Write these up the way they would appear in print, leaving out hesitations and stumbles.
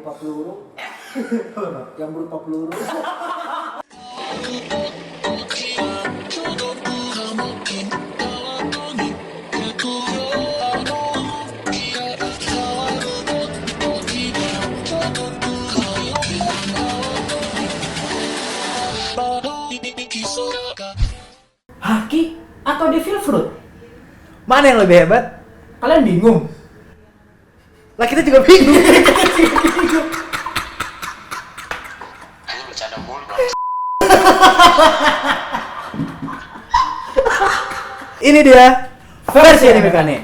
berupa peluru. Yang berupa peluru. Haki atau Devil Fruit? Mana yang lebih hebat? Kalian bingung? Lah kita juga bingung. Ini bercanda mulu bang. Ini dia versi anime Kane.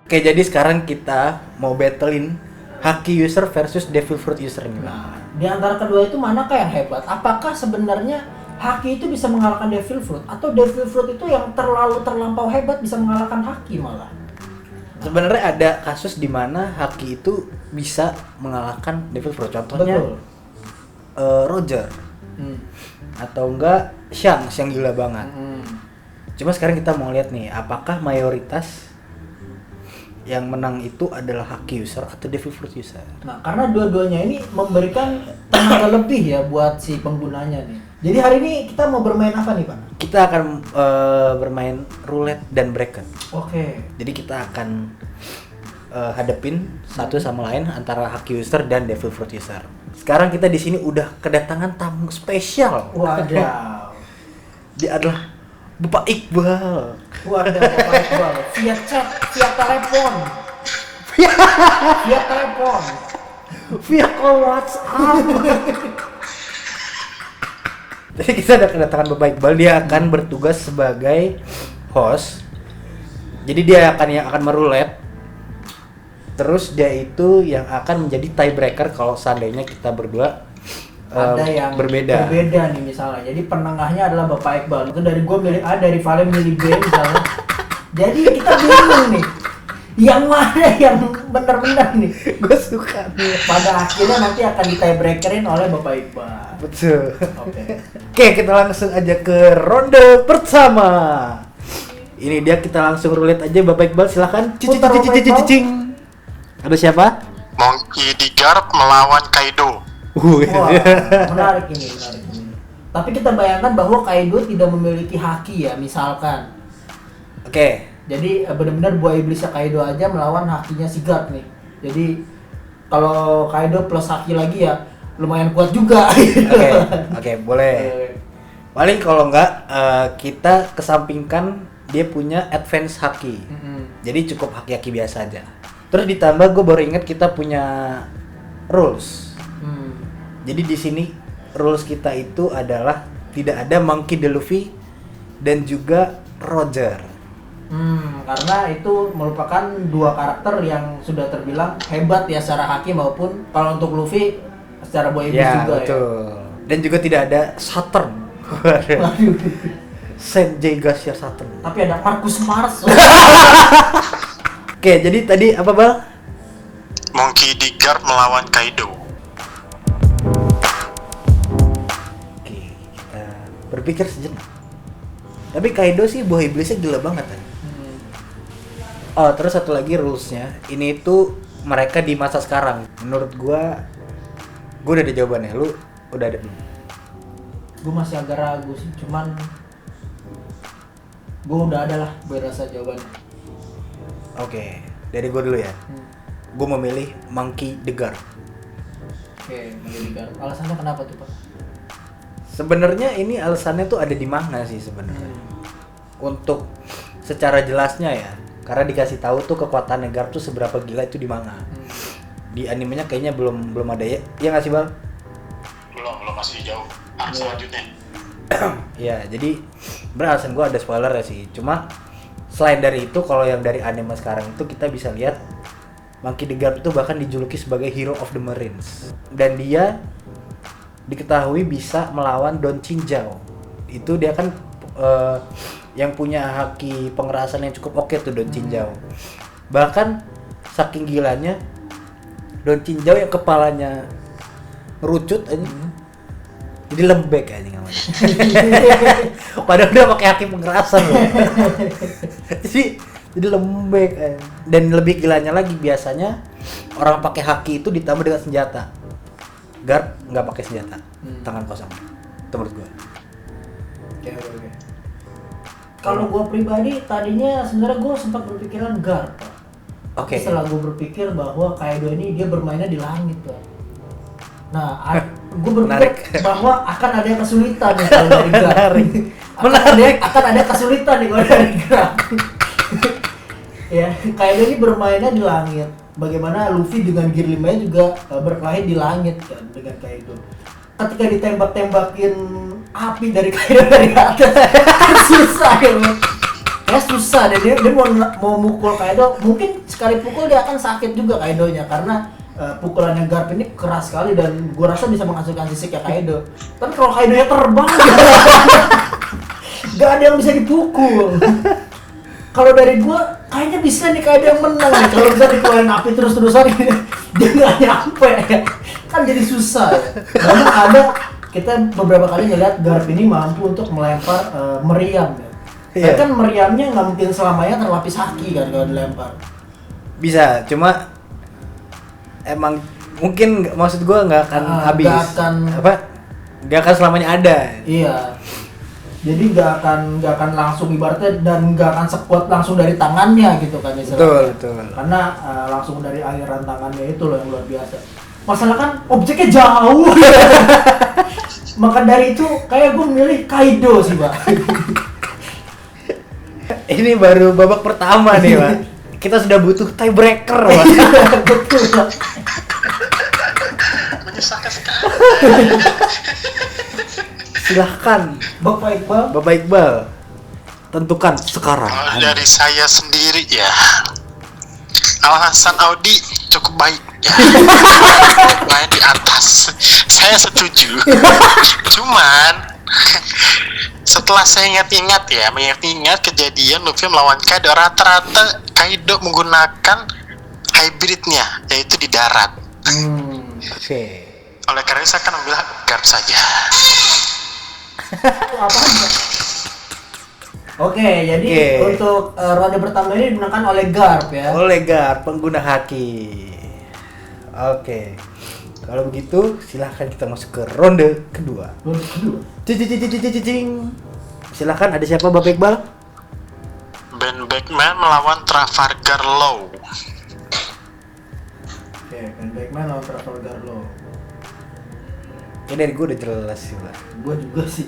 Oke, jadi sekarang kita mau battlein Haki user versus Devil Fruit user ini. Nah, di antara kedua itu manakah yang hebat? Apakah sebenarnya Haki itu bisa mengalahkan Devil Fruit atau Devil Fruit itu yang terlampau hebat bisa mengalahkan Haki malah? Sebenarnya ada kasus di mana Haki itu bisa mengalahkan Devil Fruit. Contohnya Betul. Roger atau enggak Shanks yang gila banget. Cuma sekarang kita mau lihat nih, apakah mayoritas yang menang itu adalah Haki user atau Devil Fruit user? Nah, karena dua-duanya ini memberikan tenaga lebih ya buat si penggunanya nih. Jadi hari ini kita mau bermain apa nih, Pak? Kita akan bermain roulette dan bracket. Oke. Jadi kita akan hadepin satu sama lain antara Haki user dan Devil Fruit user. Sekarang kita di sini udah kedatangan tamu spesial. Wadaw. Dia adalah Bapak Iqbal. Wadaw, Bapak Iqbal. Via chat, via telepon. Via telepon. Via call WhatsApp. Jadi kita ada kedatangan Bapak Iqbal. Dia akan bertugas sebagai host. Jadi dia yang akan merulet. Terus dia itu yang akan menjadi tiebreaker kalau seandainya kita berdua Ada yang berbeda nih misalnya. Jadi penengahnya adalah Bapak Iqbal. Itu dari gua milih A, dari Valen milih B misalnya. Jadi kita bingung nih. Yang mana yang benar-benar nih? Gue suka nih. Pada akhirnya nanti akan di tiebreakerin oleh Bapak Iqbal. Betul. Oke. Oke, kita langsung aja ke ronde pertama. Ini dia, kita langsung roulette aja. Bapak Iqbal silahkan. Putar, Bapak Iqbal. Cicing. Ada siapa? Monkey D. Garp melawan Kaido. Wah, menarik ini. Tapi kita bayangkan bahwa Kaido tidak memiliki haki ya, misalkan. Oke. Jadi benar-benar buah iblisnya Kaido aja melawan hakinya si Garp nih. Jadi kalau Kaido plus haki lagi ya lumayan kuat juga. Oke, boleh. Paling kalau enggak kita kesampingkan dia punya advance haki. Jadi cukup haki-haki biasa aja. Terus ditambah gue baru ingat kita punya rules. Jadi di sini rules kita itu adalah tidak ada Monkey D. Luffy dan juga Roger. Karena itu merupakan dua karakter yang sudah terbilang hebat ya secara haki maupun kalau untuk Luffy secara buah iblis Ya, juga betul. Dan juga tidak ada Saturn. ya. Waduh. Senjay Garcia Saturn. Tapi ada Marcus Mars. Oke, jadi tadi apa, Bal? Monkey D. Garp melawan Kaido. Oke, kita berpikir sejenak. Tapi Kaido sih buah iblisnya gila banget kan. Oh, terus satu lagi rulesnya, ini tuh mereka di masa sekarang. Menurut gua udah ada jawabannya. Lu udah ada belum? Gue masih agak ragu sih, cuman gue udah ada lah, gue rasa jawabannya. Oke, dari gua dulu ya. Gua memilih Monkey D. Garp. Oke, menjadi Garp. Alasannya kenapa tuh, Pak? Sebenarnya ini alasannya tuh ada di manga sih sebenarnya. Untuk secara jelasnya ya, karena dikasih tahu tuh kekuatan Garp tuh seberapa gila itu di manga. Di animenya kayaknya belum ada ya. Iya nggak sih, Bal? Belum masih jauh. Selanjutnya. Ya, jadi beralasan gue ada spoiler ya sih. Cuma selain dari itu, kalau yang dari anime sekarang itu kita bisa lihat Monkey D. Garp itu bahkan dijuluki sebagai Hero of the Marines. Dan dia diketahui bisa melawan Don Chinjao. Itu dia kan yang punya haki pengerasan yang cukup oke tuh Don Chinjao. Bahkan saking gilanya Don Chinjao yang kepalanya ngerucut aja. Jadi lembek anjing namanya. Padahal udah pakai haki pengerasan loh. jadi lembek anjing. Dan lebih gilanya lagi biasanya orang pakai haki itu ditambah dengan senjata. Guard nggak pakai senjata, tangan kosong. Itu menurut gua. Oke. Kalau gua pribadi tadinya sebenarnya gua sempat berpikiran guard, Pak. Oke. Setelah gua berpikir bahwa Kaido ini dia bermainnya di langit, Pak. Nah, gue berpikir bahwa akan ada kesulitan nih kalau dari gerak. Akan ada kesulitan nih kalau dari gerak. Ya, Kaido ini bermainnya di langit. Bagaimana Luffy dengan Gear 5-nya juga berkelahi di langit kan dengan Kaido. Ketika ditembak-tembakin api dari Kaido dari atas, susah ya. Ya susah deh, dia mau mukul Kaido, mungkin sekali pukul dia akan sakit juga Kaidonya karena pukulannya Garp ini keras sekali dan gua rasa bisa menghasilkan sisik ya Kaido. Tapi kalau Kaido-nya terbang gak ada yang bisa dipukul. Kalau dari gua kayaknya bisa nih Kaido yang menang nih. Kalau bisa dikeluarin api terus-terusan dia gak nyampe. Kan jadi susah ya. Karena ada kita beberapa kali ngeliat Garp ini mampu untuk melempar meriam ya. Iya. Kan meriamnya nggak mungkin selamanya terlapis haki kan kalau dilempar. Bisa, cuma emang mungkin maksud gua nggak akan habis. Nggak akan selamanya ada. Iya. Jadi nggak akan langsung ibaratnya dan nggak akan sekuat langsung dari tangannya gitu kan istilahnya. Betul. Karena langsung dari aliran tangannya itu loh yang luar biasa. Masalah kan objeknya jauh. Maka dari itu kayak gue milih Kaido sih, Pak. Ini baru babak pertama nih, Pak. Kita sudah butuh tiebreaker, Pak. Betul, Pak. Menyusahkan sekali. Silahkan, Bapak Iqbal, tentukan sekarang. Kalau dari saya sendiri ya, alasan Audi cukup baik ya. Main di atas, saya setuju. Cuman setelah saya mengingat kejadian Luffy melawan Kaido, rata-rata Kaido menggunakan hybridnya, yaitu di darat. Oke. Oleh karena itu saya akan memilih Garp saja. Oke, jadi untuk ronde pertama ini dimenangkan oleh Garp ya. Oleh Garp, pengguna haki. Oke. Kalau begitu, silahkan kita masuk ke ronde kedua. Ronde kedua. Cing. Silahkan, ada siapa Bapak Iqbal? Ben Beckman melawan Trafalgar Law. Oke, Ben Beckman lawan Trafalgar Law. Ini dari gue udah jelas sih, Pak. Gue juga sih.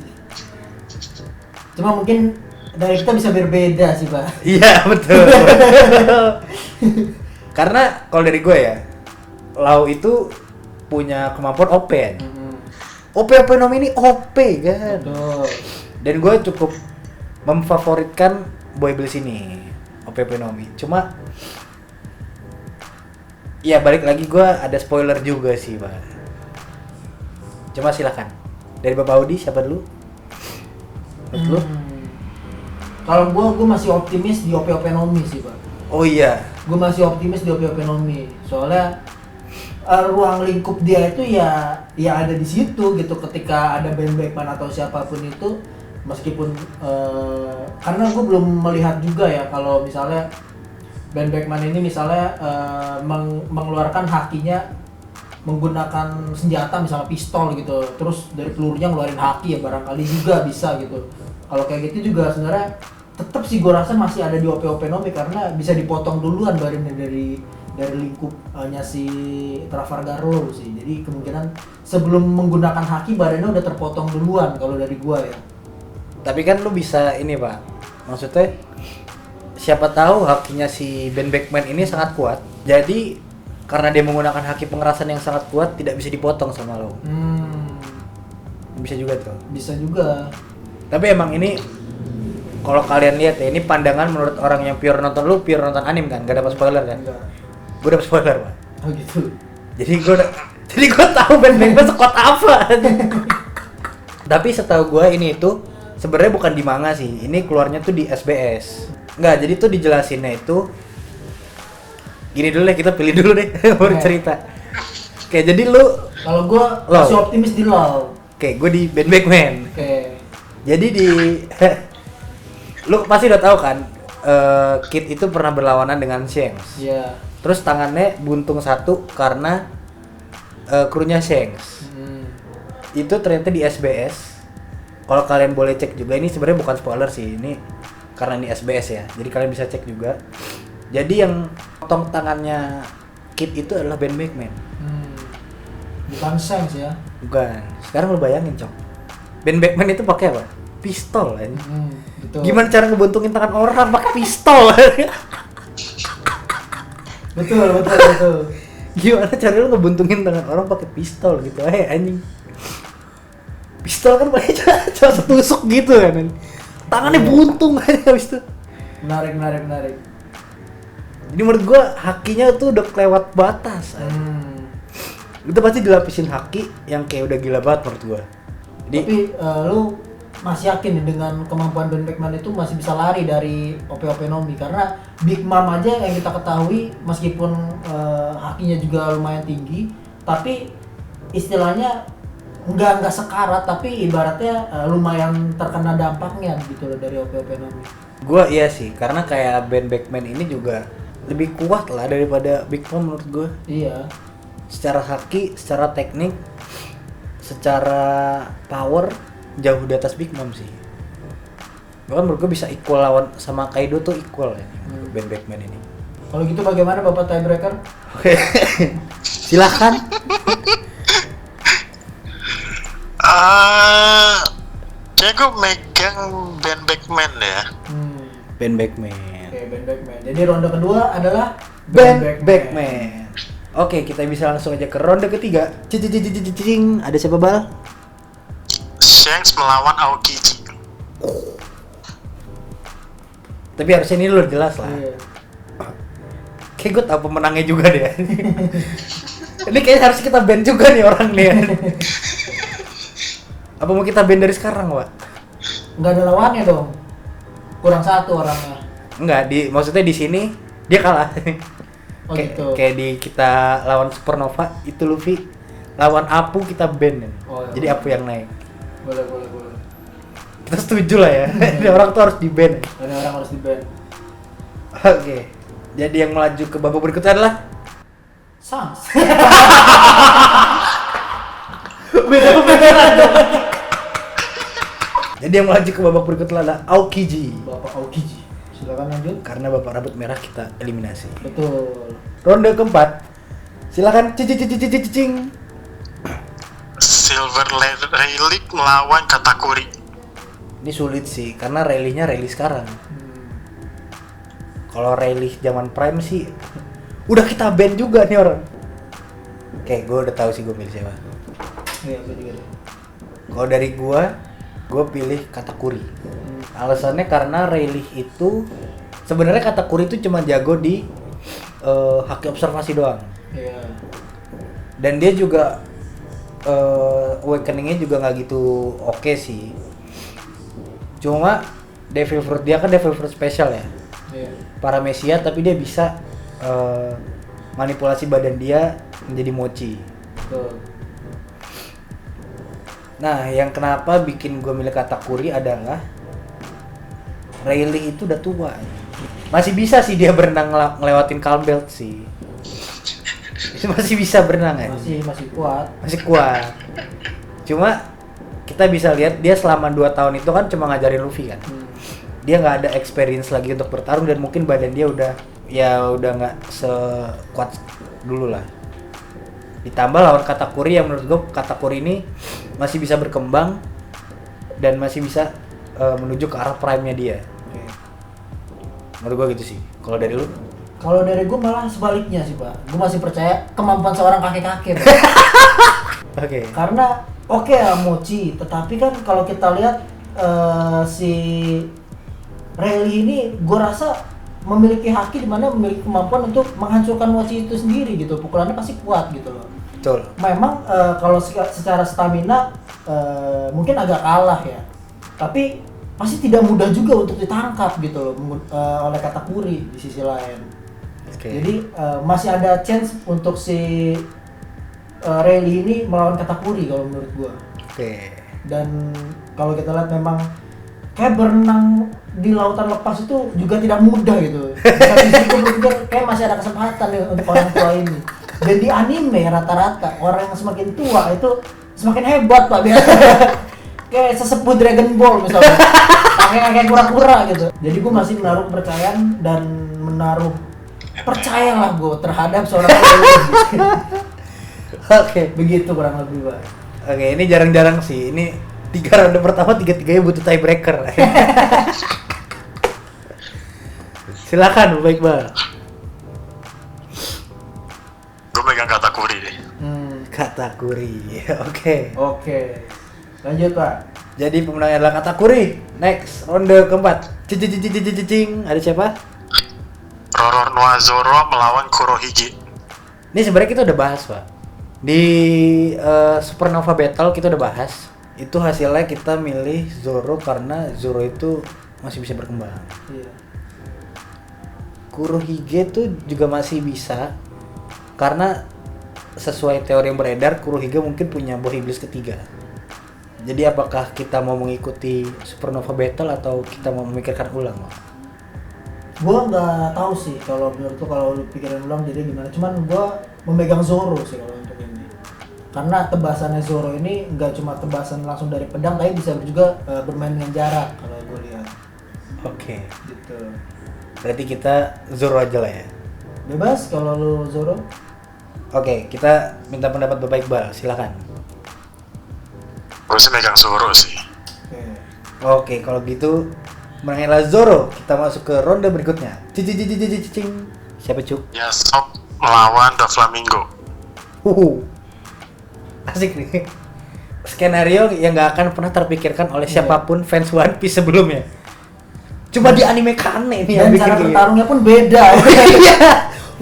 Cuma mungkin dari kita bisa berbeda sih, Pak. Iya, betul. Karena kalau dari gue ya, Lau itu punya kemampuan OP kan. OP nomor ini OP kan. Betul. Dan gue cukup memfavoritkan Boy Bliss ini, OP Nomi. Cuma ya balik lagi gue ada spoiler juga sih, Pak. Cuma silakan. Dari Bapak Audi siapa dulu? Lu? Kalau gue masih optimis di OP Nomi sih, Pak. Oh iya. Gue masih optimis di OP Nomi. Soalnya ruang lingkup dia itu ya ada di situ gitu ketika ada Ben Beckman atau siapapun itu, meskipun karena gue belum melihat juga ya kalau misalnya Ben Beckman ini misalnya mengeluarkan hakinya menggunakan senjata misalnya pistol gitu, terus dari pelurunya ngeluarin haki ya barangkali juga bisa gitu. Kalau kayak gitu juga sebenarnya tetap sih gue rasa masih ada di OP Nomi karena bisa dipotong duluan dari lingkupnya si Trafalgar Law sih. Jadi kemungkinan sebelum menggunakan haki badannya udah terpotong duluan kalau dari gua ya. Tapi kan lu bisa ini, Pak. Maksudnya siapa tahu hakinya si Ben Beckman ini sangat kuat. Jadi karena dia menggunakan haki pengerasan yang sangat kuat tidak bisa dipotong sama lo. Bisa juga tuh. Bisa juga. Tapi emang ini kalau kalian lihat ya, ini pandangan menurut orang yang pure nonton anime kan, gak dapat spoiler kan? Enggak. Gue dapat spoiler, Pak. Oh gitu. Jadi gue tahu Ben Beckman sekuat apa. Tapi setahu gue ini itu sebenarnya bukan di manga sih. Ini keluarnya tuh di SBS. Enggak, jadi tuh dijelasinnya itu gini dulu deh, kita pilih dulu deh baru cerita. Oke, jadi lu kalau gua masih optimis di Law. Oke, gue di Ben Beckman. Oke. Jadi di lu pasti udah tahu kan, Kid itu pernah berlawanan dengan Shanks. Iya. Terus tangannya buntung satu karena krunya Shanks. Itu ternyata di SBS. Kalau kalian boleh cek juga, ini sebenarnya bukan spoiler sih, ini karena ini SBS ya. Jadi kalian bisa cek juga. Jadi yang potong tangannya Kid itu adalah Ben Beckman. Bukan Shanks ya. Bukan. Sekarang lu bayangin, Cok. Ben Beckman itu pakai apa? Pistol kan. Betul. Gimana cara ngebuntungin tangan orang pakai pistol? Betul. Gimana cara lu ngebuntungin tangan orang pakai pistol gitu? Anjing. Pistol kan pakai cuma setusuk gitu kan. Tangannya buntung aja habis itu. Menarik. Jadi menurut gua hakinya tuh udah kelewat batas. Itu pasti dilapisin haki yang kayak udah gila banget menurut gua. Jadi, tapi lu masih yakin nih dengan kemampuan Ben Beckman itu masih bisa lari dari OP-OP Nomi? Karena Big Mom aja yang kita ketahui meskipun hakinya juga lumayan tinggi, tapi istilahnya nggak sekarat, tapi ibaratnya lumayan terkena dampaknya gitu loh dari OP-OP Nomi. gua iya sih, karena kayak Ben Beckman ini juga lebih kuat lah daripada Big Mom menurut gua. Iya. Secara haki, secara teknik, secara power jauh di atas Big Mom sih. Bahkan menurut gue bisa equal lawan sama Kaido tuh equal ya, Ben Beckman ini. Kalau gitu bagaimana Bapak Tiebreaker? Silakan. Kayak gue megang Ben Beckman ya. Ben Beckman. Oke, Ben Beckman. Jadi ronde kedua adalah Ben Beckman. Oke, kita bisa langsung aja ke ronde ketiga. Cing, ada siapa Bal? Shanks melawan Aokiji. Tapi harusnya ini lu jelas lah. Iya. Kayak gue tau pemenangnya juga deh. Ini kayaknya harus kita ban juga nih orang nih. Apa mau kita ban dari sekarang, Wak? Nggak ada lawannya dong. Kurang satu orangnya. Enggak, maksudnya di sini dia kalah. Oh gitu. Kayak di kita lawan Supernova itu Luffy lawan Apu kita ban. Oh, iya. Jadi Apu yang naik. Boleh. Kita setuju lah ya. Ini orang tuh harus di ban. Ada orang harus di-ban. Oke. Jadi yang melaju ke babak berikutnya adalah Sans. beda. Jadi yang melaju ke babak berikutnya adalah Aokiji. Bapak Aokiji. Silakan lanjut. Karena bapak rambut merah kita eliminasi. Betul. Ronde keempat. Silakan cing. Silver Relic melawan Katakuri. Ini sulit sih karena rally-nya rally sekarang. Kalau rally zaman Prime sih udah kita ban juga nih orang. Oke, gue udah tahu sih gue pilih siapa. Iya, gue juga deh. Kalau dari gue pilih Katakuri. Alasannya karena Rayleigh itu sebenarnya Katakuri itu cuma jago di haki observasi doang. Iya. Dan dia juga awakening-nya juga nggak gitu oke sih. Cuma Devil Fruit dia kan Devil Fruit special ya. Iya. Paramecia tapi dia bisa manipulasi badan dia menjadi mochi. Betul. Nah, yang kenapa bikin gue milih Katakuri adalah Rayleigh itu udah tua. Masih bisa sih dia berenang ngelewatin Calm Belt sih. Masih bisa berenang kan? Masih kuat. Masih kuat. Cuma kita bisa lihat dia selama 2 tahun itu kan cuma ngajarin Luffy kan. Dia nggak ada experience lagi untuk bertarung dan mungkin badan dia udah nggak sekuat dulu lah. Ditambah lawan Katakuri yang menurut gue Katakuri ini masih bisa berkembang dan masih bisa menuju ke arah prime-nya dia. Menurut gue gitu sih. Kalau dari lu? Kalau dari gue malah sebaliknya sih Pak. Gue masih percaya kemampuan seorang kakek-kakek. Oke. Karena oke ya mochi, tetapi kan kalau kita lihat si Rayleigh ini gue rasa memiliki haki di mana memiliki kemampuan untuk menghancurkan mochi itu sendiri gitu. Pukulannya pasti kuat gitu loh. Betul. Memang kalau secara stamina mungkin agak kalah ya. Tapi pasti tidak mudah juga untuk ditangkap gitu loh oleh Katakuri di sisi lain. Okay. Jadi masih ada chance untuk si Rayleigh ini melawan Katakuri kalau menurut gua. Oke. Dan kalau kita lihat memang kayak berenang di lautan lepas itu juga tidak mudah gitu. Di satu sisi gue berpikir kayak masih ada kesempatan nih untuk orang tua ini. Dan di anime rata-rata orang yang semakin tua itu semakin hebat pak dia. Kayak sesepuh Dragon Ball misalnya. Kayak kura-kura gitu. Jadi gue masih menaruh kepercayaan dan menaruh percayalah gue terhadap seorang Lelouch. Oke. Begitu kurang lebih pak. Oke, ini jarang-jarang sih. Ini 3 ronde pertama 3-3-nya butuh tiebreaker. Silakan Bu Iqbal. Gue megang Katakuri deh. Katakuri. Oke. Oke. Lanjut pak. Jadi pemenangnya adalah Katakuri. Next, ronde keempat. Cing. Ada siapa? Roronoa Zoro melawan Kurohige. Ini sebenarnya kita udah bahas, Pak. Di Supernova Battle kita udah bahas. Itu hasilnya kita milih Zoro karena Zoro itu masih bisa berkembang. Iya. Kurohige tuh juga masih bisa karena sesuai teori yang beredar Kurohige mungkin punya buah iblis ketiga. Jadi apakah kita mau mengikuti Supernova Battle atau kita mau memikirkan ulang, Pak? Gua nggak tahu sih kalau menurut kalau lu pikirin ulang jadi gimana. Cuman gua memegang Zoro sih kalau untuk ini. Karena tebasannya Zoro ini nggak cuma tebasan langsung dari pedang, tapi bisa juga bermain dengan jarak kalau gue lihat. Oke. Gitu. Berarti kita Zoro aja lah ya. Bebas kalau lu Zoro. Oke, kita minta pendapat Bapak Iqbal, silakan. Gue sih megang Zoro sih. Oke. Oke, kalau gitu menangnya Zoro. Kita masuk ke ronde berikutnya. Cing. Siapa Cuk? Yasop melawan Doflamingo. Asik nih. Skenario yang nggak akan pernah terpikirkan oleh siapapun fans One Piece sebelumnya. Cuma di anime Kane nih yang Dan bikin cara kayak bertarungnya pun beda. Iya.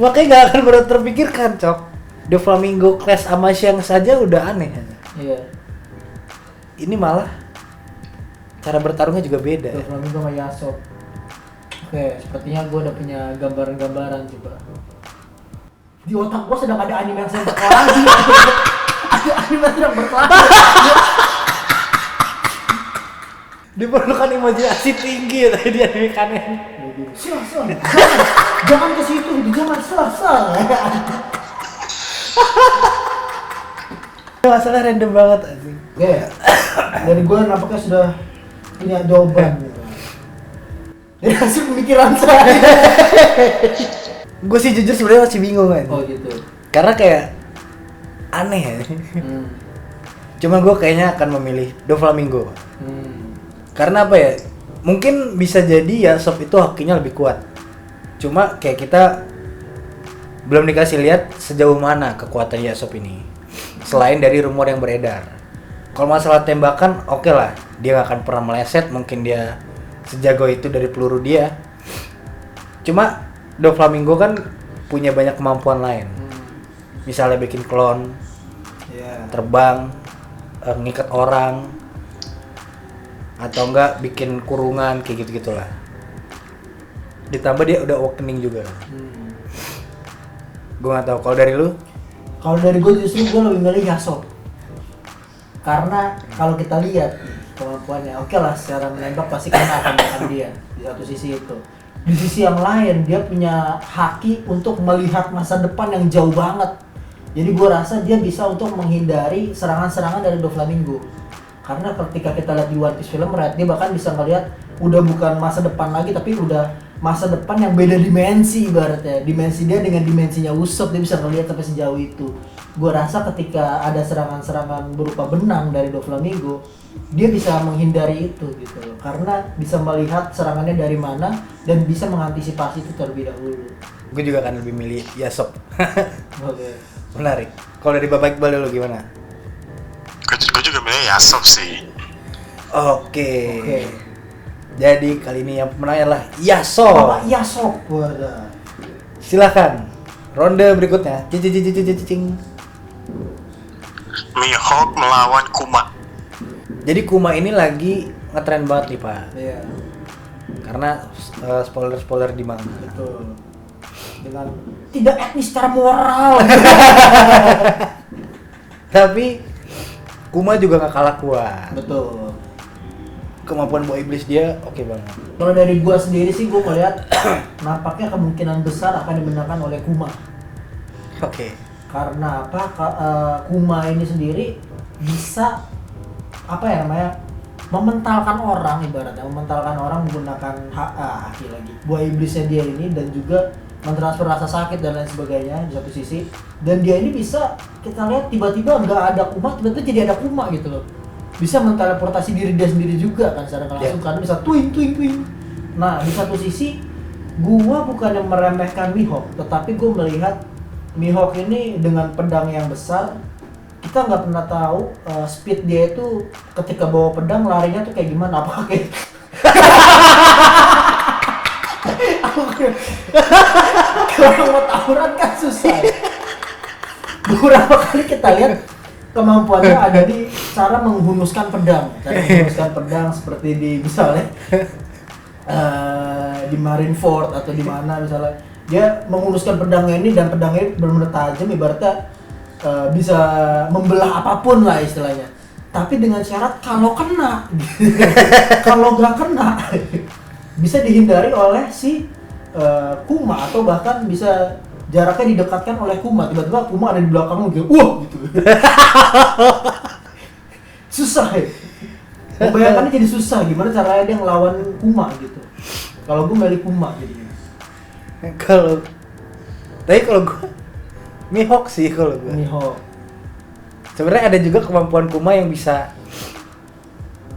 Makanya nggak akan pernah terpikirkan, Cok. Doflamingo Clash sama Shanks saja udah aneh. Iya. Ini malah cara bertarungnya juga beda. Tuh, Flamingo sama Yasop. Oke, sepertinya gue udah punya gambaran-gambaran coba. Di otak gue sedang ada anime yang sedang berkelahi. Ada anime yang sedang berkelahi. Diperlukan imajinasi tinggi ya tadi di anime Kane. Sel. Jangan ke situ, jangan sel. Masalah random banget anjing. Oke, dari gue nampaknya sudah punya jawaban. Dari hasil pemikiran saya. Gue sih jujur sebenarnya masih bingung kan. Oh gitu. Karena kayak aneh ya. Cuma gue kayaknya akan memilih Doflamingo. Karena apa ya? Mungkin bisa jadi ya Sop itu hokinya lebih kuat. Cuma kayak kita belum dikasih lihat sejauh mana kekuatan Yasop ini. Selain dari rumor yang beredar. Kalau masalah tembakan oke lah, dia gak akan pernah meleset, mungkin dia sejago itu dari peluru dia. Cuma Doflamingo kan punya banyak kemampuan lain. Misalnya bikin klon, terbang, ngikat orang, atau enggak bikin kurungan kayak gitu-gitulah. Ditambah dia udah awakening juga. Gue gak tahu kalau dari lu. Kalau dari gue justru gue lebih milih Yasop. Karena kalau kita lihat kemampuannya, oke lah secara menembak pasti kan akan dia di satu sisi itu. Di sisi yang lain dia punya haki untuk melihat masa depan yang jauh banget. Jadi gue rasa dia bisa untuk menghindari serangan-serangan dari Doflamingo. Karena ketika kita lihat di One Piece film, dia bahkan bisa ngelihat udah bukan masa depan lagi tapi udah masa depan yang beda dimensi ibaratnya. Dimensi dia dengan dimensinya Usopp, dia bisa ngelihat sampai sejauh itu. Gue rasa ketika ada serangan-serangan berupa benang dari Doflamingo, dia bisa menghindari itu gitu loh. Karena bisa melihat serangannya dari mana dan bisa mengantisipasi itu terlebih dahulu. Gue juga akan lebih milih Yasop. Oke. Menarik. Kalau dari Bapak Iqbal dulu gimana? Gue juga milih Yasop sih. Oke. Jadi kali ini yang pemenangnya adalah Yasop. Bapak Yasop. Wadah. Silakan. Ronde berikutnya. Cing. Mihawk melawan Kuma. Jadi Kuma ini lagi ngetren banget nih Pak. Iya. Karena spoiler di manga. Betul. Dengan tidak etnis secara moral. Tapi Kuma juga nggak kalah kuat. Betul. Kemampuan buah iblis dia oke banget. Kalau dari gua sendiri sih gua melihat nampaknya kemungkinan besar akan dimenangkan oleh Kuma. Oke. Karena apa? Kuma ini sendiri bisa apa ya namanya? Mementalkan orang, ibaratnya mementalkan orang menggunakan haki lagi. Buah iblisnya dia ini dan juga mentransfer rasa sakit dan lain sebagainya di satu sisi. Dan dia ini bisa kita lihat tiba-tiba nggak ada Kuma, tiba-tiba jadi ada Kuma gitu loh. Bisa menteleportasi diri dia sendiri juga kan secara langsung karena bisa twing. Nah di satu sisi gua bukan yang meremehkan Mihawk, tetapi gua melihat Mihawk ini dengan pedang yang besar, kita nggak pernah tahu speed dia itu ketika bawa pedang larinya tuh kayak gimana, apakah kayak kalau mau tawuran kan susah. Beberapa kali kita lihat kemampuannya ada di cara menghunuskan pedang. Menghunuskan pedang seperti di misalnya di Marineford atau di mana misalnya dia menghunuskan pedangnya ini dan pedangnya benar-benar tajam, ibaratnya bisa membelah apapun lah istilahnya. Tapi dengan syarat kalau kena, kalau nggak kena bisa dihindari oleh si Kuma atau bahkan bisa jaraknya didekatkan oleh Kuma. Tiba-tiba Kuma ada di belakangmu gitu, gitu. Susah ya. Membayangkannya jadi susah gimana caranya dia ngelawan Kuma gitu. Kalau gue milih Kuma jadinya. Tapi kalau gue Mihawk sih kalau gue. Mihawk. Sebenarnya ada juga kemampuan Kuma yang bisa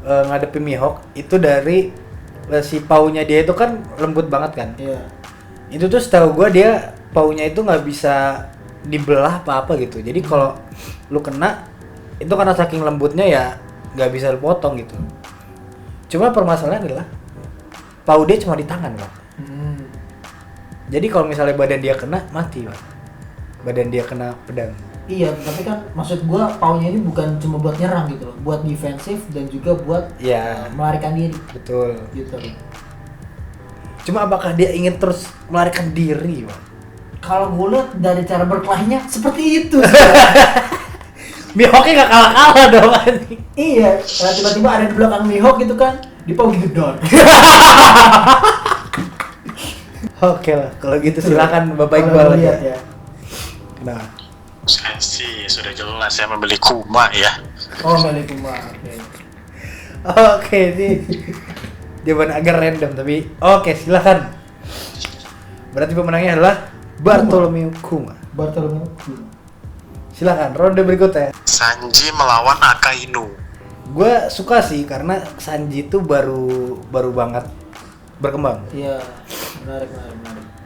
ngadepi Mihawk itu dari si paunya dia itu kan lembut banget kan. Iya. Itu tuh setahu gue dia paunya itu nggak bisa dibelah apa gitu. Jadi kalau lu kena itu karena saking lembutnya ya nggak bisa lu potong gitu. Cuma permasalahan adalah pau dia cuma di tangan Pak. Jadi kalau misalnya badan dia kena mati Pak. Badan dia kena pedang. Iya, tapi kan maksud gua paunya ini bukan cuma buat nyerang gitu loh, buat defensif dan juga buat melarikan diri. Betul. Gitu. Cuma apakah dia ingin terus melarikan diri, Pak? Kalau gue lihat dari cara berkelahnya seperti itu. Mihawknya nggak kalah-kalah dong anjing. Iya, tiba-tiba ada di belakang Mihawk gitu kan, di pau gitu dong. Oke lah, kalau gitu silakan Bapak Iqbal lihat ya. Nah, Saya sih sudah jelas saya membeli Kuma ya. Oh, milih Kuma. Oke. Oke nih. Jawaban agak random tapi oke silakan. Berarti pemenangnya adalah Bartholomew Kuma. Bartholomew Kuma. Silakan ronde berikutnya. Sanji melawan Akainu. Gue suka sih karena Sanji itu baru banget berkembang. Iya, menarik.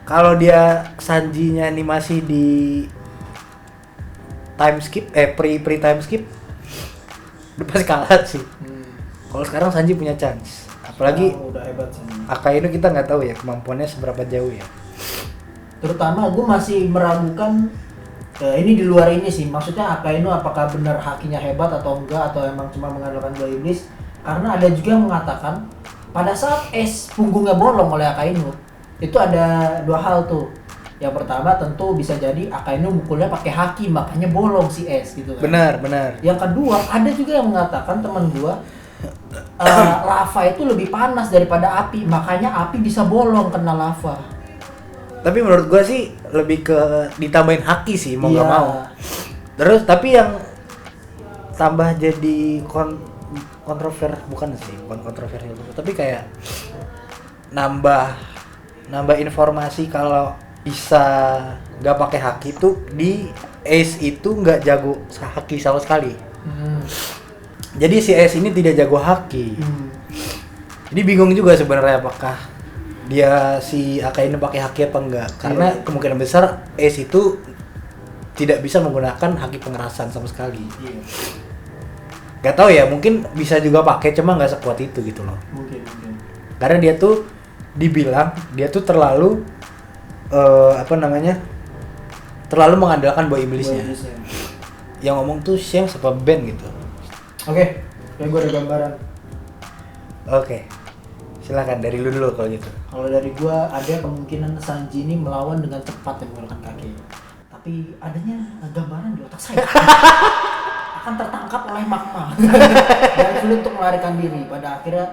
Kalau dia Sanjinya animasi di time skip, pre time skip, udah pasti kalah sih. Kalau sekarang Sanji punya chance, apalagi udah hebat sih. Akainu kita nggak tahu ya kemampuannya seberapa jauh ya. Terutama gue masih meragukan ini di luar ini sih, maksudnya Akainu apakah benar hakinya hebat atau enggak, atau emang cuma mengandalkan buah iblis. Karena ada juga yang mengatakan pada saat es punggungnya bolong oleh Akainu, itu ada dua hal tuh. Yang pertama tentu bisa jadi Akainu mukulnya pakai haki, makanya bolong si es gitu kan. Benar. Yang kedua ada juga yang mengatakan teman gua lava itu lebih panas daripada api, makanya api bisa bolong kena lava. Tapi menurut gua sih lebih ke ditambahin haki sih mau nggak Iya. mau. Terus tapi yang tambah jadi bukan kontroversial, tapi kayak nambah informasi kalau bisa nggak pakai haki tuh di Ace itu nggak jago haki sama sekali. Jadi si Ace ini tidak jago haki. Jadi bingung juga sebenarnya apakah dia si Akainu pakai haki apa enggak. Karena kemungkinan besar Ace itu tidak bisa menggunakan haki pengerasan sama sekali. Gak tahu ya, mungkin bisa juga pakai cuma nggak sekuat itu gitu loh. Mungkin. Karena dia tuh dibilang dia tuh terlalu terlalu mengandalkan buah iblisnya. Yang ngomong tuh Shem apa Ben gitu. Oke, gue ada gambaran. Oke. Silakan dari lu dulu kalau gitu. Kalau dari gua ada kemungkinan Sanji ini melawan dengan cepat yang menggunakan kaki. Tapi adanya gambaran di otak saya. akan tertangkap oleh magma dan sulit untuk melarikan diri. Pada akhirnya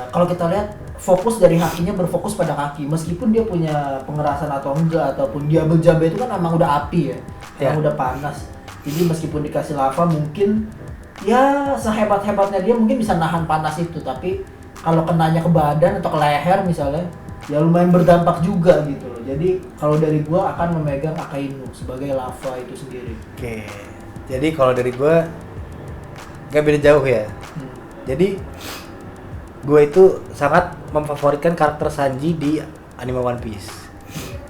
kalau kita lihat fokus dari Hakinya berfokus pada kaki, meskipun dia punya pengerasan atau enggak, ataupun dia Jambe itu kan emang udah api ya, emang udah panas. Jadi meskipun dikasih lava mungkin ya sehebat-hebatnya dia mungkin bisa nahan panas itu, tapi kalau kenanya ke badan atau ke leher misalnya ya lumayan berdampak juga gitu loh. Jadi kalau dari gua akan memegang Akainu sebagai lava itu sendiri. Oke. Jadi kalau dari gua gak beda jauh ya. Jadi gue itu sangat memfavoritkan karakter Sanji di anime One Piece.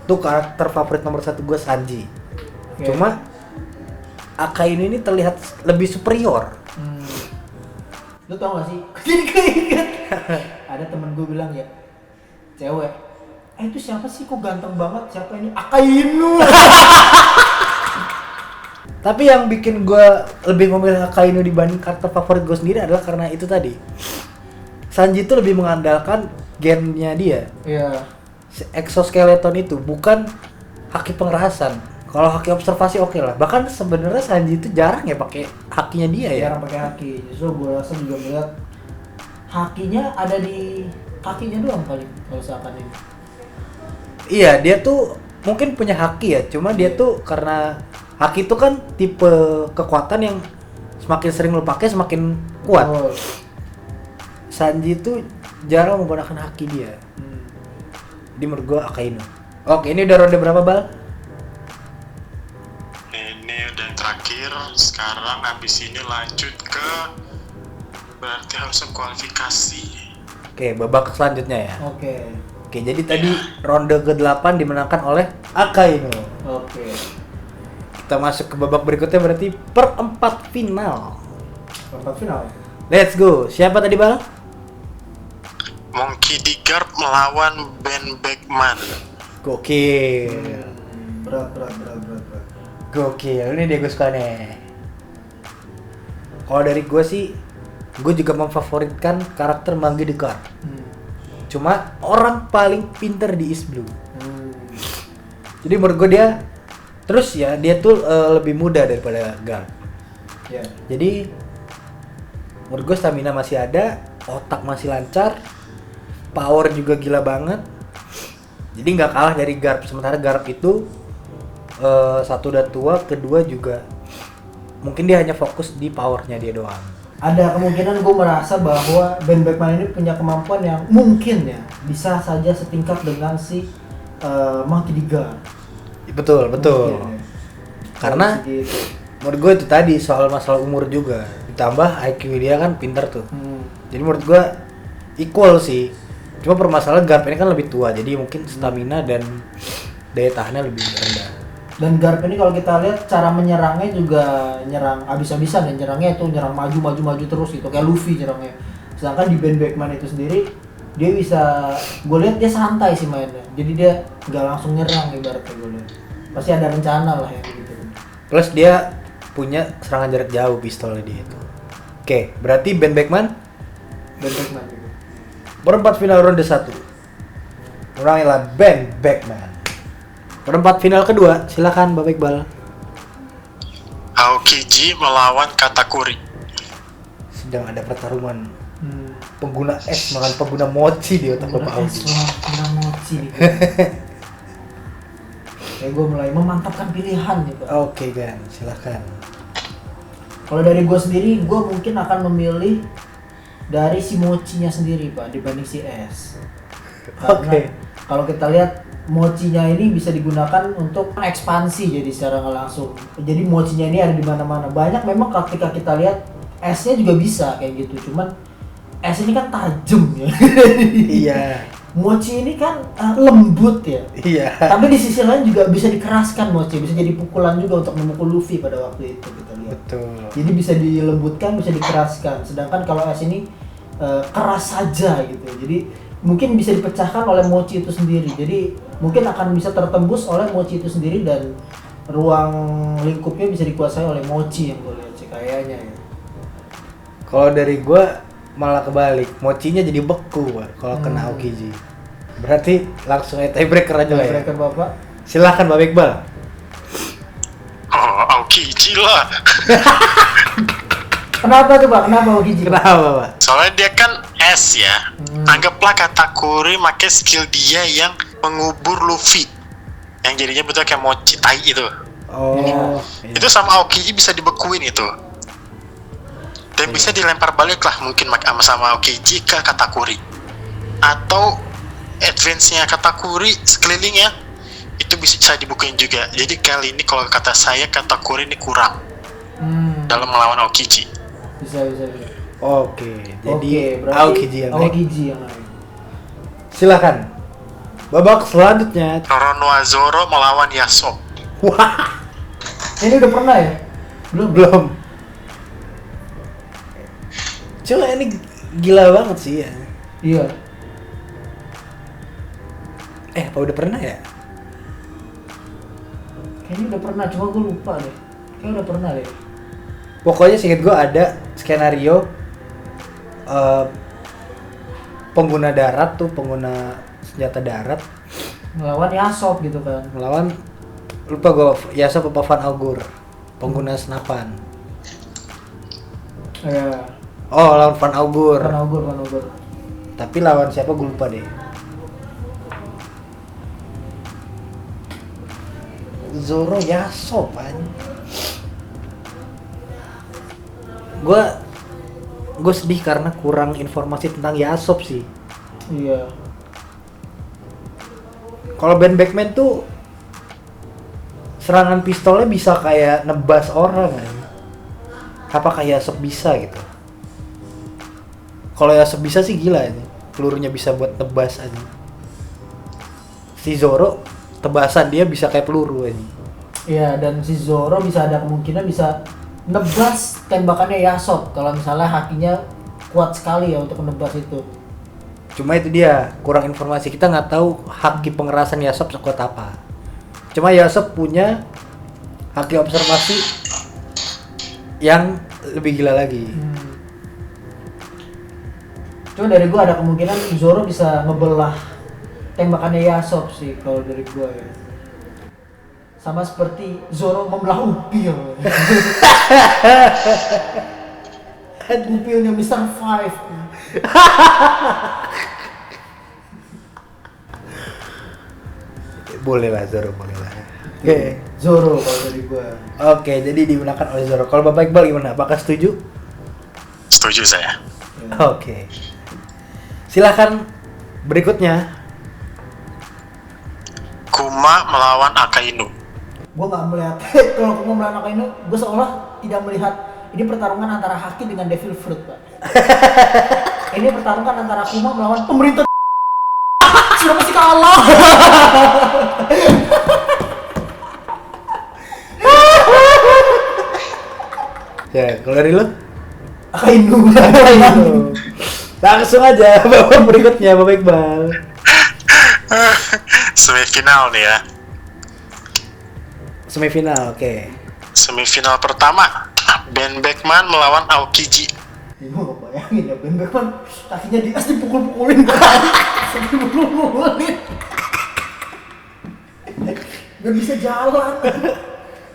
Itu karakter favorit nomor 1 gue, Sanji. Cuma Akainu ini terlihat lebih superior. Lu tau gak sih? Jadi keinget ada temen gue bilang ya, cewek, itu siapa sih kok ganteng banget, siapa ini? Akainu. Tapi yang bikin gue lebih memilih Akainu dibanding karakter favorit gue sendiri adalah karena itu tadi, Sanji itu lebih mengandalkan gennya dia. Iya. Exoskeleton itu bukan haki pengerasan. Kalau haki observasi oke lah. Bahkan sebenarnya Sanji itu jarang ya pakai hakinya dia ya. Jarang pakai haki. Justru gue rasa juga melihat hakinya ada di kakinya doang paling kalau seakan ini. Iya, dia tuh mungkin punya haki ya. Cuma dia tuh karena haki itu kan tipe kekuatan yang semakin sering lo pakai semakin kuat. Oh. Sanji itu jarang menggunakan haki dia. Di menurut gua Akainu. Oke, ini udah ronde berapa, Bal? Ini udah yang terakhir. Sekarang habis ini lanjut ke, berarti harus kualifikasi. Oke, babak selanjutnya ya. Oke. Oke, jadi tadi ronde ke-8 dimenangkan oleh Akainu. Oke. Kita masuk ke babak berikutnya, berarti perempat final. Perempat final. Let's go. Siapa tadi, Bal? Monkey D. Garp melawan Ben Beckman. Gokil. Berat. Gokil. Ini dia gue suka nih. Kalau dari gue sih, gue juga memfavoritkan karakter Monkey D. Garp. Cuma orang paling pinter di East Blue. Jadi menurut gue dia, terus ya dia tuh lebih muda daripada Garp. Ya. Jadi menurut gue stamina masih ada, otak masih lancar, power juga gila banget. Jadi nggak kalah dari Garp. Sementara Garp itu satu udah tua, kedua juga mungkin dia hanya fokus di powernya dia doang. Ada kemungkinan gue merasa bahwa Ben Beckman ini punya kemampuan yang mungkin ya bisa saja setingkat dengan si Monkey D. Garp. Betul. Mungkin, ya. Karena Segitu. menurut gue itu tadi soal masalah umur juga. Ditambah IQ dia kan pinter tuh. Jadi menurut gue equal sih. Cuma permasalahan Garp ini kan lebih tua, jadi mungkin stamina dan daya tahannya lebih rendah. Dan Garp ini kalau kita lihat cara menyerangnya juga nyerang abis-abisan ya, nyerangnya itu nyerang maju terus gitu, kayak Luffy nyerangnya. Sedangkan di Ben Beckman itu sendiri dia bisa, gue lihat dia santai sih mainnya, jadi dia nggak langsung nyerang ibaratnya gue lihat. Pasti ada rencana lah yang gitu. Plus dia punya serangan jarak jauh pistolnya dia itu. Oke, berarti Ben Beckman Ben Beckman gitu. perempat final ronde 1. Menangnya Ben Beckman. Perempat final kedua, silakan Bapak Iqbal. Aokiji melawan Katakuri. Sedang ada pertarungan pengguna es melawan pengguna mochi di otak Bapak Audi. Pengguna mochi nih. Kayak gue mulai memantapkan pilihan nih Pak. Oke, Gan, silakan. Kalau dari gue sendiri, gue mungkin akan memilih dari si mochinya sendiri Pak dibanding si es. Karena kalau kita lihat mochinya ini bisa digunakan untuk ekspansi jadi secara nggak langsung. Jadi mochinya ini ada di mana-mana. Banyak memang ketika kita lihat esnya juga bisa kayak gitu. Cuman es ini kan tajam ya. Iya. Mochi ini kan lembut ya. Iya. Tapi di sisi lain juga bisa dikeraskan mochi, bisa jadi pukulan juga untuk memukul Luffy pada waktu itu kita lihat. Betul. Jadi bisa dilembutkan, bisa dikeraskan. Sedangkan kalau es ini keras saja gitu. Jadi mungkin bisa dipecahkan oleh mochi itu sendiri. Jadi mungkin akan bisa tertembus oleh mochi itu sendiri dan ruang lingkupnya bisa dikuasai oleh mochi yang gue lihat sih kayaknya ya. Kalau dari gua malah kebalik, mochinya jadi beku kalau kena Aokiji. Berarti langsung aja tiebreaker aja lah ya. Tiebreaker Bapak. Silakan Bapak Iqbal. Oh, Aokiji lah. Kenapa tuh Pak? Kenapa Aokiji? Kenapa, Pak? Soalnya dia kan S ya. Anggaplah Katakuri pakai skill dia yang mengubur Luffy. Yang jadinya betul kayak mochi tai itu. Oh. Iya. Itu sama Aokiji bisa dibekuin itu. Dan bisa dilempar balik lah mungkin sama Aokiji ke Katakuri. Atau advance-nya Katakuri sekelilingnya itu bisa dibukuin juga. Jadi kali ini kalau kata saya Katakuri ini kurang dalam melawan Aokiji. Bisa. Oke, jadi berarti Aokiji yang naik. Aokiji yang naik. Silakan. Babak selanjutnya. Roronoa Zoro melawan Yasop. Wah, Ini udah pernah ya? belum. Cuma ini gila banget sih ya. Iya. Apa udah pernah ya? Kayaknya udah pernah, cuma gue lupa deh. Kayaknya udah pernah deh. Pokoknya seinget gue ada skenario pengguna darat tuh, pengguna senjata darat Melawan Yasop gitu kan. melawan, lupa gue, Yasop apa Van Augur, pengguna senapan. Iya. Oh, lawan Van Augur. Van Augur. Tapi lawan siapa gue lupa deh. Zoro Yasop anjing. Gue sedih karena kurang informasi tentang Yasop sih. Iya. Kalau Ben Beckman tuh serangan pistolnya bisa kayak nebas orang kan. Apakah Yasop bisa gitu? Kalau Yasop bisa sih gila ini. Pelurunya bisa buat nebas aja. Si Zoro tebasan dia bisa kayak peluru aja. Iya, dan si Zoro bisa ada kemungkinan bisa nebas tembakannya Yasop kalau misalnya hakinya kuat sekali ya untuk menebas itu. Cuma itu dia, kurang informasi. Kita nggak tahu haki pengerasan Yasop sekuat apa. Cuma Yasop punya haki observasi yang lebih gila lagi. Cuma dari gua ada kemungkinan Zoro bisa ngebelah tembakannya Yasop sih kalau dari gua ya. Sama seperti Zoro membelah upil. Upilnya Mr. Five. Boleh lah Zoro, boleh lah. Oke. Zoro kalau dari gua. Oke, jadi digunakan oleh Zoro. Kalau Bapak Iqbal gimana? Apakah setuju? Setuju saya. Oke. Silakan berikutnya. Kuma melawan Akainu. Gue nggak melihat kalau aku mau melawan ini, gue seolah tidak melihat ini pertarungan antara Haki dengan Devil Fruit, Pak. Ini pertarungan antara Kuma melawan pemerintah. Sudah pasti kalah. Ya, kalau dari lo? Akainu. Langsung aja babak berikutnya, Bapak Iqbal. Semifinal nih ya. Semifinal, oke. Semifinal pertama, Ben Beckman melawan Aokiji. Gue gak bayangin ya, Ben Beckman kakinya di atas dipukul-pukulin. Dipukul-pukulin. Gak bisa jalan.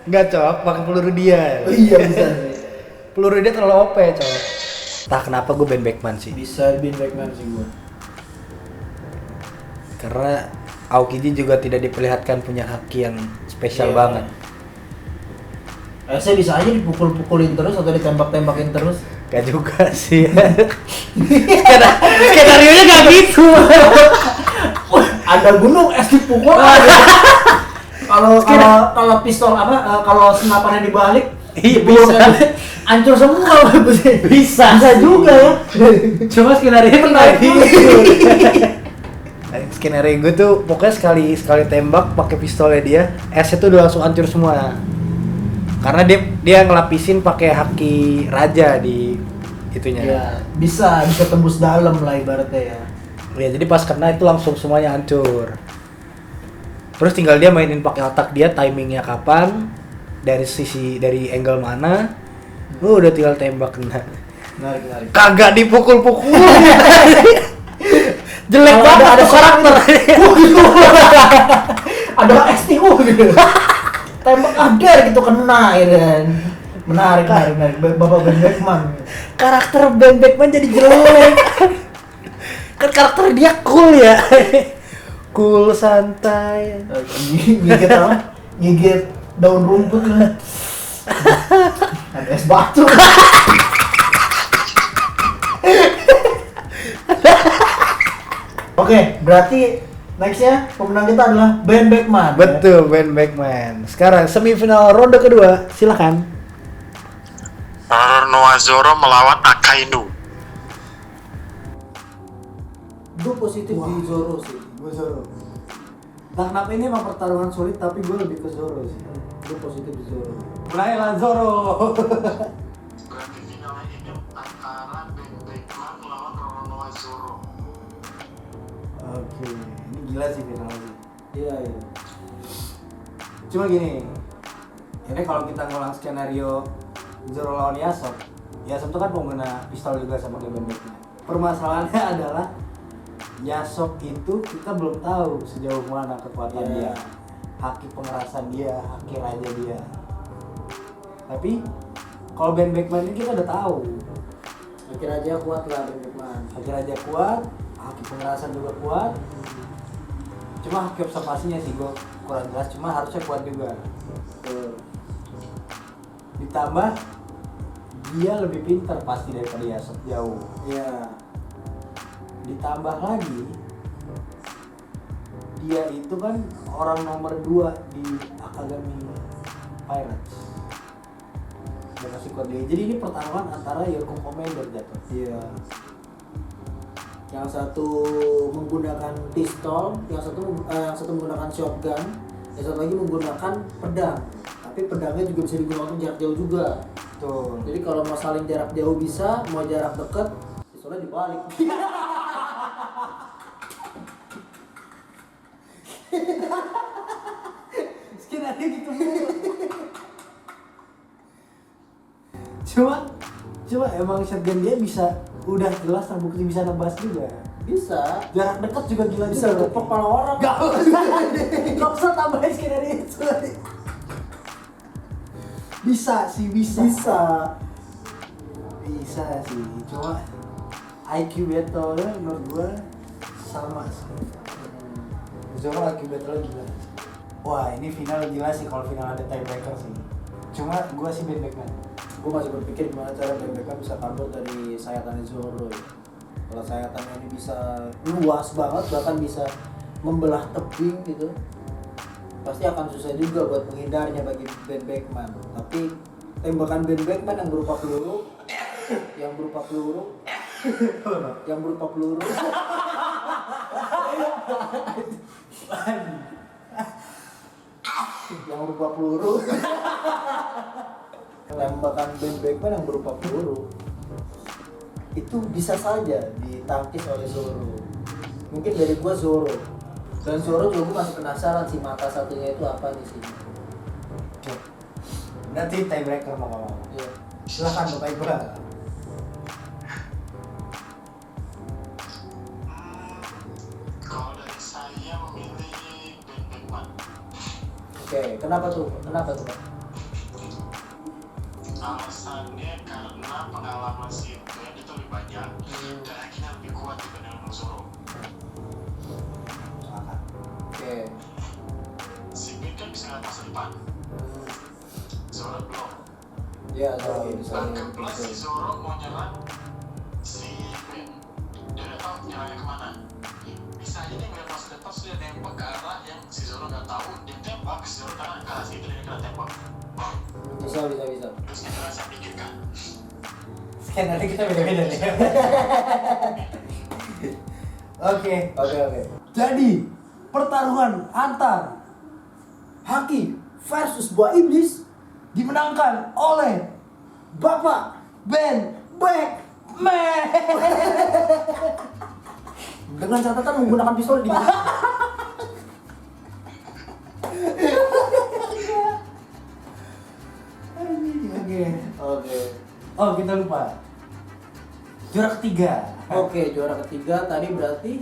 Enggak, Cok, pakai peluru dia. Oh, iya bisa sih. Peluru dia terlalu OP, Cok. Entah kenapa gue Ben Beckman sih. Bisa Ben Beckman sih gue. Karena Aokiji juga tidak diperlihatkan punya haki yang spesial banget. Saya bisa aja dipukul-pukulin terus atau ditembak-tembakin terus. Gak juga sih. Skenario-nya gak gitu. Ada gunung es dipukul. Kalau pistol kalau senapannya dibalik, Iya, dipukul bisa. hancur semua. Bisa juga ya. Cuma skenario-nya tuh gak gitu. Skenario gue tuh pokoknya sekali tembak pakai pistolnya dia, S-nya tuh udah langsung hancur semua. Karena dia ngelapisin pakai haki raja di itunya. Ya, bisa tembus dalam lah ibaratnya ya. Ya, jadi pas kena itu langsung semuanya hancur. Terus tinggal dia mainin pakai otak dia, timingnya kapan, dari angle mana, lu udah tinggal tembak kena. Menarik. Kagak dipukul-pukul. Jelek Kalau banget ada karakter. gitu. Ada STU gitu. tembak ada gitu kena ya kan. Menarik. Bapak Ben Beckman. Karakter Ben Beckman jadi jelek. Kan karakter dia cool ya. Cool, santai. Gigit apa? Gigit daun rumput lah. Ada es batu. Oke, berarti nextnya pemenang kita adalah Ben Beckman. Betul, Ben Beckman. Sekarang semifinal ronde kedua, silakan. Roronoa Zoro melawan Akainu. Gue positif di Zoro sih. Gue Zoro. Entah kenapa ini emang pertarungan sulit, tapi gue lebih ke Zoro sih. Gue positif di Zoro. Mulailah Zoro. Berarti finalnya ini antara Ben Beckman melawan Roronoa Zoro. Oke, ini gila sih final sih. Iya. Cuma gini, ini kalau kita ngulang skenario Zoro lawan Yasop itu kan pengguna pistol juga sama kayak Ben Beckman. Permasalahannya adalah Yasop itu kita belum tahu sejauh mana kekuatan dia, haki pengerasan dia, haki raja dia. Tapi kalau Ben Beckman ini kita udah tahu. Haki raja kuat lah Ben Beckman. Haki raja kuat, haki pengerasan juga kuat. Cuma haki observasinya sih gue kurang jelas, cuma harusnya kuat juga. Tuh. Ditambah dia lebih pintar pasti daripada Yasop jauh. Iya. Ditambah lagi dia itu kan orang nomor 2 di Akademi Pirates. Dia masih kuat dia. Jadi ini pertarungan antara Yonko Commander jatuh. Iya. Yang satu menggunakan pistol, yang satu menggunakan shotgun, yang satu lagi menggunakan pedang. Tapi pedangnya juga bisa digunakan jarak jauh juga. Tuh. Jadi kalau mau saling jarak jauh bisa, mau jarak dekat, pistolnya dibalik. Skenario gitu mulu. Cuma emang shotgun dia bisa udah jelas terbukti bisa nebas juga. Bisa. Jarak dekat juga gila Bisa juga. ke kepala orang. Gak usah. Gak usah tambahin skenario itu. Bisa sih, bisa. Bisa sih. Cuma IQ battle-nya menurut gua sama sih. Zoro IQ battle-nya gila. Wah, ini final gila sih kalau final ada tiebreaker sih. Cuma gua sih Ben Beckman. Gue masih berpikir gimana cara Ben Beckman bisa kabur dari sayatannya Zoro ya. Kalau sayatannya ini bisa luas banget, bahkan bisa membelah tebing gitu, pasti akan susah juga buat menghindarnya bagi Ben Beckman. Tapi tembakan Ben Beckman yang berupa peluru, yang berupa peluru tembakan Ben Beckman yang berupa peluru itu bisa saja ditangkis oleh Zoro. Mungkin dari gua Zoro. Dan Zoro juga gua masih penasaran sih mata satunya itu apa di sini. Oke. Berarti tiebreaker mau ngomong. Iya. Silakan Bapak Ibu. Kalau dari saya memilih Ben Beckman. Oke, kenapa tuh Pak? Alasannya karena pengalaman si Ben itu lebih banyak dan akhirnya lebih kuat dibanding Zoro. Oke. Si Ben kan bisa ngeliat masa depan, Zoro belum. Iya, Zoro bisa. Anggaplah si Zoro mau nyerang si Ben, dia udah tahu nyerangnya kemana. Bisa aja dia ngeliat masa depan, sudah nembak ke arah yang si Zoro nggak tahu, dia tembak si Zoro karena ke arah situ dia kena tembak. Bisa. Terus kita rasa pikirkan. Skenario kita beda-beda nih. Oke. Jadi, pertarungan antar Haki versus Buah Iblis Dimenangkan oleh Bapak Ben Beckman. Dengan catatan menggunakan pistol di Oke. Oh, kita lupa. Juara ketiga. Oke, juara ketiga tadi berarti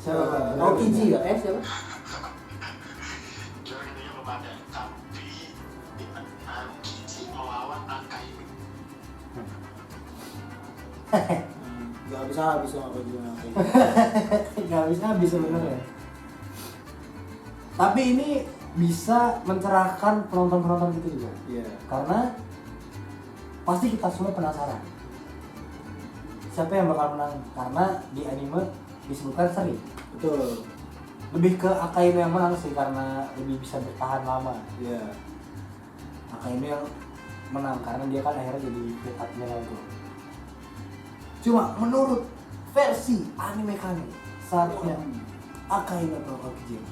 Siapa? Aokiji ya? Siapa? Juara ketiga belum ada, tapi bisa habis sama baju nanti. Nggak bisa habis sebenarnya. Tapi ini bisa mencerahkan penonton-penonton gitu juga. Iya. Karena pasti kita semua penasaran siapa yang bakal menang, karena di anime disebutkan seri. Betul. Lebih ke Akainu yang menang sih karena lebih bisa bertahan lama. Iya. Akainu yang menang karena dia kan akhirnya jadi backup-nya Naruto. Cuma menurut versi anime kami seharusnya Akainu atau Okijima.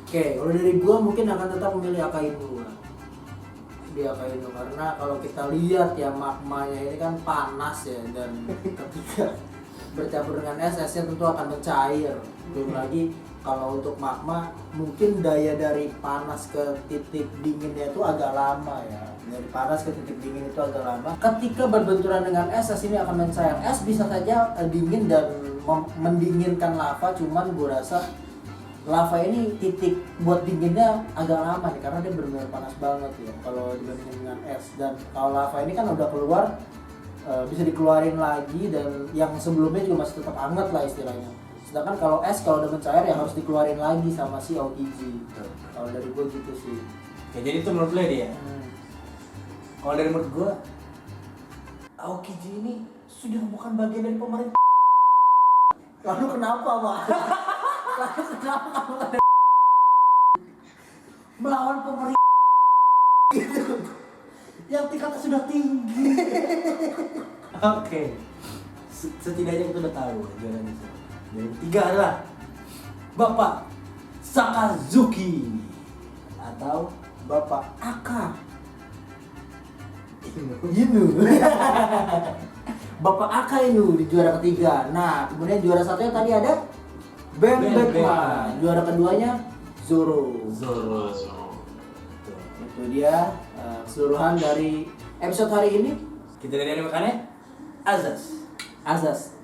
Oke, kalau dari gua mungkin akan tetap memilih Akainu. Di Akainu karena kalau kita lihat ya magmanya ini kan panas ya, dan ketika bercampur dengan es, esnya tentu akan mencair. Belum lagi kalau untuk magma mungkin daya dari panas ke titik dinginnya itu agak lama ya. Dari panas ke titik dingin itu agak lama. Ketika berbenturan dengan es, es ini akan mencair. Es bisa saja dingin dan mendinginkan lava, cuman gua rasa lava ini titik buat dinginnya agak lama nih karena dia benar-benar panas banget ya kalau dibandingin dengan es. Dan kalau lava ini kan udah keluar, bisa dikeluarin lagi, dan yang sebelumnya juga masih tetap hangat lah istilahnya. Sedangkan kalau es kalau udah mencair ya harus dikeluarin lagi sama si Aokiji. Kalau dari gue gitu sih. Oke, jadi itu menurut lo dia. Kalau dari menurut gua, Aokiji ini sudah bukan bagian dari pemerintah. Lalu kenapa, Pak? Lalu kenapa Melawan pemerintah yang tingkatnya sudah tinggi. Oke, setidaknya kita udah tahu jalannya. Yang ketiga adalah Bapak Sakazuki atau Bapak Aka. Inu. Bapak Akainu di juara ketiga. Nah, kemudian juara satunya tadi ada Ben Ben Beckman. Beckman. Juara keduanya Zoro. Zoro. Itu dia keseluruhan dari episode hari ini. Kita dari makannya Azaz. Azaz.